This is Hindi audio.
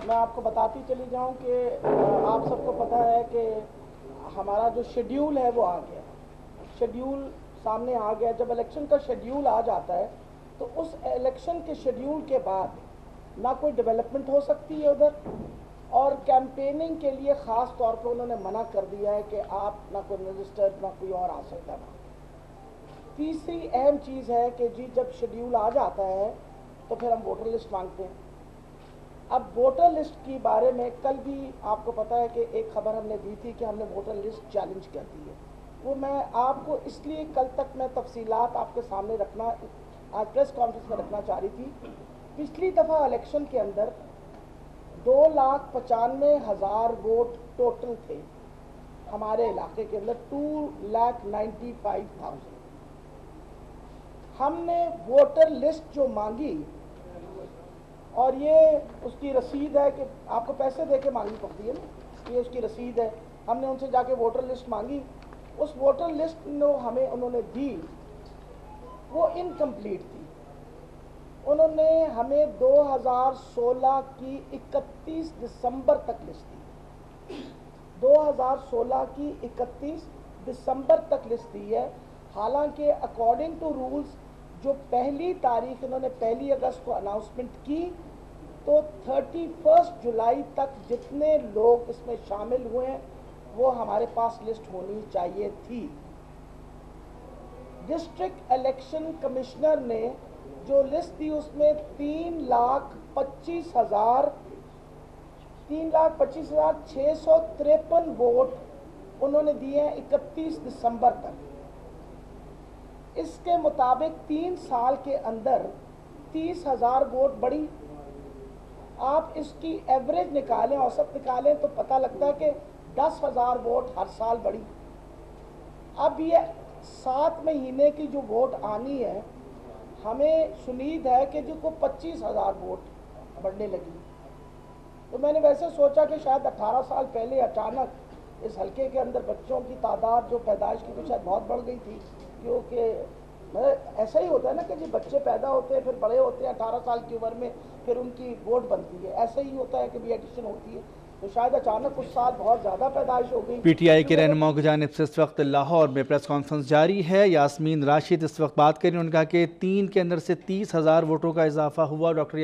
मैं आपको बताती चली जाऊं कि आप सबको पता है कि हमारा जो शेड्यूल है वो आ गया। शेड्यूल सामने आ गया। जब इलेक्शन का शेड्यूल आ जाता है तो उस इलेक्शन के शेड्यूल के बाद ना कोई डेवलपमेंट हो सकती है उधर, और कैंपेनिंग के लिए ख़ास तौर पे उन्होंने मना कर दिया है कि आप ना कोई मिनिस्टर ना कोई और आ सकता ना। तीसरी अहम चीज़ है कि जी जब शेड्यूल आ जाता है तो फिर हम वोटर लिस्ट मांगते हैं। अब वोटर लिस्ट के बारे में कल भी आपको पता है कि एक खबर हमने दी थी कि हमने वोटर लिस्ट चैलेंज कर दी है। वो मैं आपको इसलिए कल तक मैं तफसीलात आपके सामने रखना, आज प्रेस कॉन्फ्रेंस में रखना चाह रही थी। पिछली दफ़ा इलेक्शन के अंदर 2,95,000 वोट टोटल थे हमारे इलाके के अंदर, 2,95,000। हमने वोटर लिस्ट जो मांगी, और ये उसकी रसीद है कि आपको पैसे दे के मांगनी पड़ती है ना, ये उसकी रसीद है। हमने उनसे जाके वोटर लिस्ट मांगी। उस वोटर लिस्ट जो हमें उन्होंने दी वो इनकम्प्लीट थी। उन्होंने हमें 2016 की 31 दिसंबर तक लिस्ट दी। 2016 की 31 दिसंबर तक लिस्ट दी है। हालांकि अकॉर्डिंग टू रूल्स जो पहली तारीख इन्होंने 1 अगस्त को अनाउंसमेंट की तो 31 जुलाई तक जितने लोग इसमें शामिल हुए हैं वो हमारे पास लिस्ट होनी चाहिए थी। डिस्ट्रिक्ट इलेक्शन कमिश्नर ने जो लिस्ट दी उसमें 3,25,653 वोट उन्होंने दिए हैं 31 दिसंबर तक। इसके मुताबिक 3 साल के अंदर 30,000 वोट बढ़ी। आप इसकी एवरेज निकालें, औसत निकालें तो पता लगता है कि 10,000 वोट हर साल बढ़ी। अब ये 7 महीने की जो वोट आनी है, हमें उम्मीद है कि जो को 25,000 वोट बढ़ने लगी। तो मैंने वैसे सोचा कि शायद 18 साल पहले अचानक इस हल्के के अंदर बच्चों की तादाद जो पैदाइश की तो शायद बहुत बढ़ गई थी, क्योंकि ऐसा ही होता है ना कि जी बच्चे पैदा होते हैं फिर बड़े होते हैं 18 साल की उम्र में, फिर उनकी वोट बनती है। ऐसा ही होता है कि भी एडिशन होती है, तो शायद अचानक उस साल बहुत ज़्यादा पैदाइश हो गई। पीटीआई के रहनुमाओं की जानिब से इस वक्त लाहौर में प्रेस कॉन्फ्रेंस जारी है। यास्मीन राशिद इस वक्त बात करें, उन्होंने कहा कि 3 के अंदर से 30,000 वोटों का इजाफा हुआ। डॉक्टर